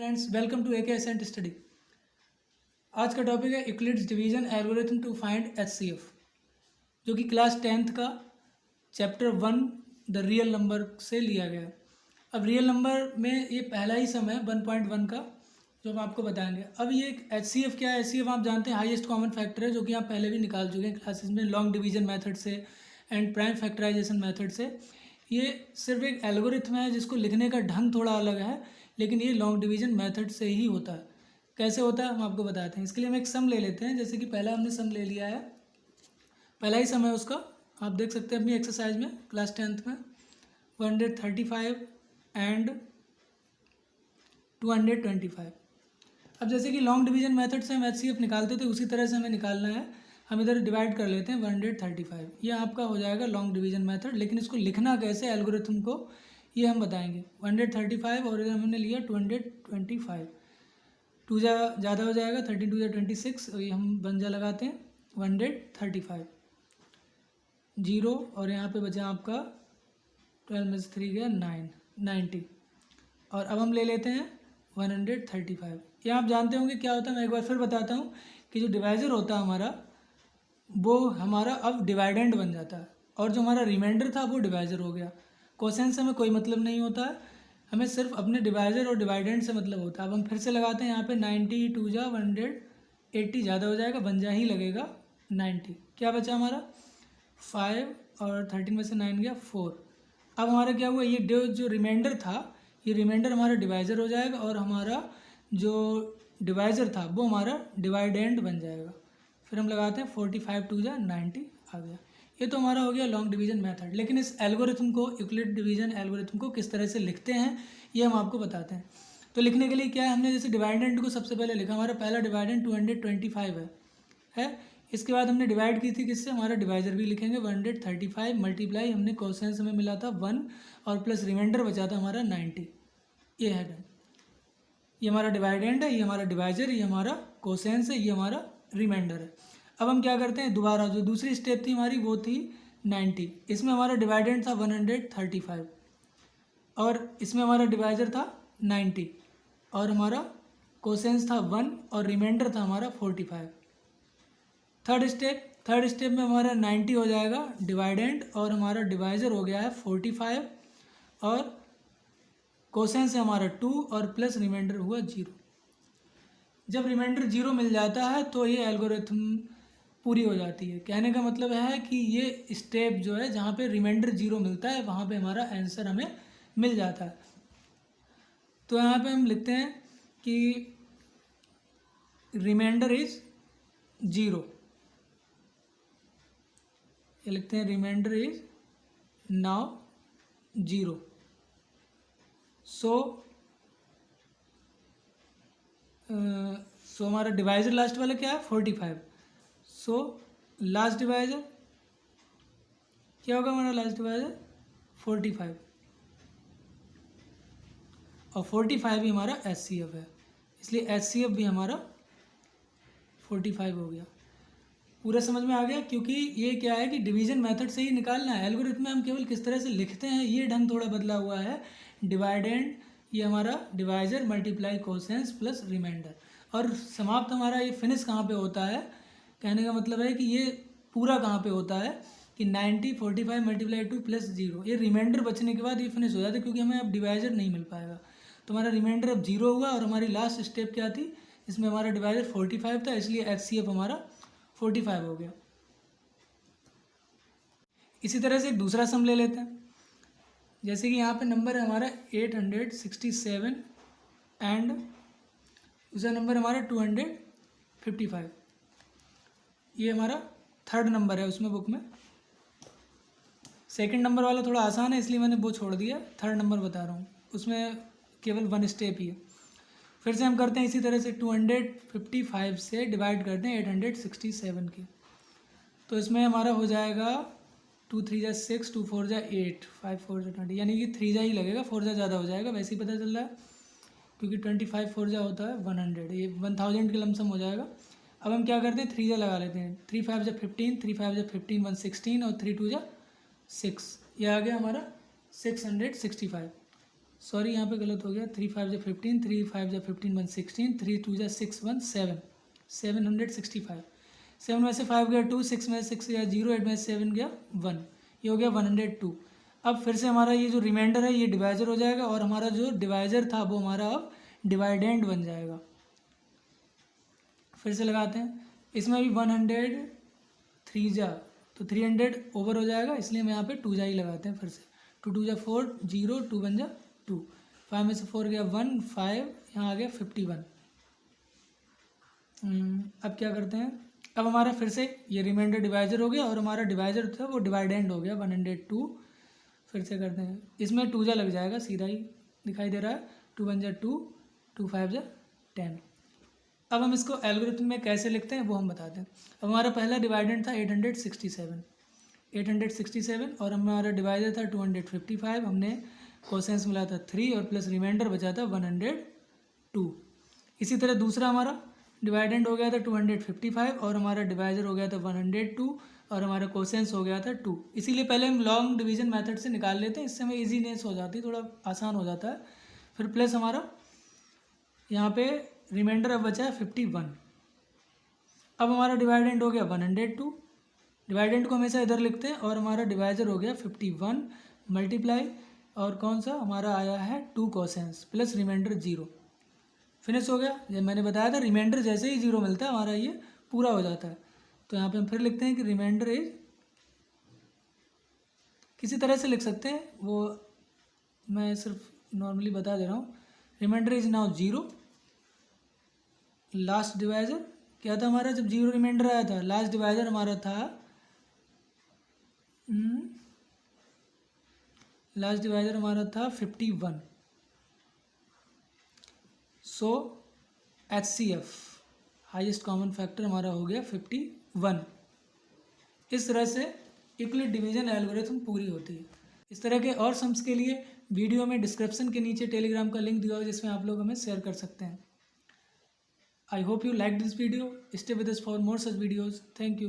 Friends, welcome to AK ascent study. आज का topic है Euclid's division algorithm to find HCF, जो कि क्लास 10th का चैप्टर 1 द रियल नंबर से लिया गया है। अब रियल नंबर में ये पहला ही सम है 1.1 का, जो हम आपको बताएंगे। अब ये HCF क्या है? HCF आप जानते हैं हाईएस्ट कॉमन फैक्टर है, जो कि आप पहले भी निकाल चुके हैं क्लासेस में लॉन्ग डिवीजन मेथड से एंड प्राइम फैक्टराइजेशन मेथड से। ये सिर्फ एक एल्गोरिथम है जिसको लिखने का ढंग थोड़ा अलग है, लेकिन ये लॉन्ग डिवीजन मेथड से ही होता है। कैसे होता है हम आपको बताते हैं। इसके लिए हम एक सम ले लेते हैं। जैसे कि पहला हमने सम ले लिया है, पहला ही सम है उसका, आप देख सकते हैं अपनी एक्सरसाइज में क्लास 10th में 135 एंड 225। अब जैसे कि लॉन्ग डिवीजन मेथड से हम HCF निकालते थे, उसी तरह से हमें निकालना है। हम इधर डिवाइड कर लेते हैं 135, ये आपका हो जाएगा लॉन्ग डिवीजन मेथड। लेकिन इसको लिखना कैसे एल्गोरिथम को, ये हम बताएंगे। 135 और इधर हमने लिया 225, टू ज़्यादा हो जाएगा, 13 2 26, और ये हम बंजा लगाते हैं 135 जीरो, और यहाँ पे बचा आपका 12 में से 3 गया 9 90। और अब हम ले लेते हैं 135। ये आप जानते होंगे क्या होता है, मैं एक बार फिर बताता हूँ कि जो डिवाइज़र होता है हमारा, वो हमारा अब डिवाइडेंड बन जाता है, और जो हमारा रिमाइंडर था वो डिवाइज़र हो गया। कोसेंट से हमें कोई मतलब नहीं होता है, हमें सिर्फ अपने डिवाइज़र और डिवाइडेंड से मतलब होता है। अब हम फिर से लगाते हैं यहाँ पे 90 2 जा 180, ज़्यादा हो जाएगा, बंजा ही लगेगा 90। क्या बचा हमारा 5 और 13 में से 9 गया 4। अब हमारा क्या हुआ, ये जो रिमाइंडर था, ये रिमाइंडर हमारा डिवाइज़र हो जाएगा, और हमारा जो डिवाइज़र था वो हमारा डिवाइडेंड बन जाएगा। फिर हम लगाते हैं 45 2 जा 90 आ गया। ये तो हमारा हो गया लॉन्ग डिवीजन मेथड। लेकिन इस एल्गोरिथम को, यूक्लिड डिवीजन एल्गोरिथम को किस तरह से लिखते हैं ये हम आपको बताते हैं। तो लिखने के लिए क्या है, हमने जैसे डिवाइडेंड को सबसे पहले लिखा, हमारा पहला डिवाइडेंड 225 है। इसके बाद हमने डिवाइड की थी किससे, हमारा डिवाइजर भी लिखेंगे 135 मल्टीप्लाई, हमने कोसेंस हमें मिला था 1 और प्लस रिमाइंडर बचा था हमारा 90। ये है डन। ये हमारा डिवाइडेंड है, ये हमारा डिवाइजर, ये हमारा कोसेंस है, ये हमारा रिमाइंडर है। अब हम क्या करते हैं, दोबारा जो दूसरी स्टेप थी हमारी वो थी 90। इसमें हमारा डिवाइडेंड था 135 और इसमें हमारा डिवाइजर था 90 और हमारा कोसेंस था 1 और रिमाइंडर था हमारा 45। थर्ड स्टेप में हमारा 90 हो जाएगा डिवाइडेंड, और हमारा डिवाइजर हो गया है 45, और कोसेंस है हमारा 2 और प्लस रिमाइंडर हुआ 0। जब रिमाइंडर 0 मिल जाता है तो ये एल्गोरिथम पूरी हो जाती है। कहने का मतलब है कि ये स्टेप जो है जहाँ पे रिमाइंडर 0 मिलता है वहाँ पे हमारा आंसर हमें मिल जाता है। तो यहाँ पे हम लिखते हैं कि रिमाइंडर इज 0, ये लिखते हैं रिमाइंडर इज नाउ 0। सो हमारा डिवाइजर लास्ट वाला क्या है 45। सो लास्ट डिवाइजर क्या होगा, हमारा लास्ट डिवाइजर 45, और 45 ही हमारा HCF है, इसलिए HCF भी हमारा 45 हो गया। पूरा समझ में आ गया, क्योंकि ये क्या है कि डिवीजन मेथड से ही निकालना है। एल्गोरिथम में हम केवल किस तरह से लिखते हैं ये ढंग थोड़ा बदला हुआ है। डिवाइडेंड ये हमारा डिवाइजर मल्टीप्लाई कोसेंस प्लस रिमाइंडर, और समाप्त हमारा ये फिनिश कहाँ पे होता है, कहने का मतलब है कि ये पूरा कहाँ पे होता है कि 90 45 मल्टीप्लाई 2 प्लस 0, ये रिमाइंडर बचने के बाद ये फिनिश हो जाता है, क्योंकि हमें अब डिवाइजर नहीं मिल पाएगा। तो हमारा रिमाइंडर अब 0 हुआ, और हमारी लास्ट स्टेप क्या थी, इसमें हमारा डिवाइजर 45 था, इसलिए HCF हमारा 45 हो गया। इसी तरह से एक दूसरा सम ले लेते हैं। जैसे कि यहाँ पे नंबर है हमारा 867 एंड दूसरा नंबर हमारा 255। ये हमारा थर्ड नंबर है उसमें बुक में। सेकंड नंबर वाला थोड़ा आसान है इसलिए मैंने वो छोड़ दिया, थर्ड नंबर बता रहा हूँ, उसमें केवल 1 स्टेप ही है। फिर से हम करते हैं इसी तरह से 255 से डिवाइड करते हैं 867 की। तो इसमें हमारा हो जाएगा 2 3 जा 6 2 4 जा 8 5 4 जा 20, यानी कि 3 जा ही लगेगा, 4 जा ज़्यादा हो जाएगा, वैसे ही पता चल रहा है, क्योंकि 25 4 जा होता है 100, ये 1000 के लमसम हो जाएगा। अब हम क्या करते हैं, 3 जा लगा लेते हैं, 3 5 जा 15 3 5 जा 15 116 और 3 2 जा 6, ये आ गया हमारा 665। सॉरी यहाँ पे गलत हो गया, 3 5 जा 15, 3 5 जा 15 1 16, 3 2 जा 6 1 7, 765। 7 में से 5 गया 2, 6 में से 6 गया 0, 8 में से 7 गया 1, ये हो गया 102। अब फिर से हमारा ये जो रिमाइंडर है ये डिवाइजर हो जाएगा और हमारा जो डिवाइजर था वो हमारा अब डिवाइडेंड बन जाएगा। फिर से लगाते हैं, इसमें भी 103 जा तो 300 ओवर हो जाएगा, इसलिए हम यहाँ पे 2 जा ही लगाते हैं। फिर से 2 2 जा 4, 0, 2 1 जा 2, 5 में से 4 गया 1, 5, यहाँ आ गया 51। अब क्या करते हैं, अब हमारा फिर से ये रिमाइंडर डिवाइजर हो गया और हमारा डिवाइजर था वो डिवाइडेंड हो गया 102। फिर से करते हैं, इसमें 2 जा लग जाएगा, सीधा ही दिखाई दे रहा है, 2 1 जा 2, 2 5 जा 10। अब हम इसको एल्गोरिथम में कैसे लिखते हैं वो हम बताते हैं। अब हमारा पहला डिवाइडेंड था 867 और हमारा डिवाइडर था 255, हमने कोसेंस मिला था 3 और प्लस रिमाइंडर बचा था 102। इसी तरह दूसरा हमारा डिवाइडेंड हो गया था 255 और हमारा डिवाइजर हो गया था 102 और हमारा कोसेंस हो गया था 2। इसीलिए पहले हम लॉन्ग डिवीजन मेथड से निकाल लेते हैं, इससे हमें ईजीनेस हो जाती है, थोड़ा आसान हो जाता है। फिर प्लस हमारा यहाँ पे रिमाइंडर अब बचा है 51। अब हमारा डिवाइडेंड हो गया 102, डिवाइडेंड को हमेशा इधर लिखते हैं और हमारा डिवाइजर हो गया 51 मल्टीप्लाई और कौन सा हमारा आया है 2 कोसेंस प्लस रिमाइंडर 0। फिनिश हो गया। जब मैंने बताया था रिमाइंडर जैसे ही 0 मिलता है हमारा ये पूरा हो जाता है। तो यहाँ पे हम फिर लिखते हैं कि रिमाइंडर इज, किसी तरह से लिख सकते हैं वो मैं सिर्फ नॉर्मली बता दे रहा हूँ। Remainder is now 0, last divisor क्या था हमारा, जब 0 रिमाइंडर आया था लास्ट डिवाइजर हमारा था लास्ट डिवाइजर हमारा था 51। सो HCF हाईएस्ट कॉमन फैक्टर हमारा हो गया 51। इस तरह से यूक्लिड डिवीजन एल्गोरिथम पूरी होती है। इस तरह के और सम्स के लिए वीडियो में डिस्क्रिप्शन के नीचे टेलीग्राम का लिंक दिया हुआ है जिसमें आप लोग हमें शेयर कर सकते हैं। I hope you liked this video. Stay with us for more such videos. Thank you.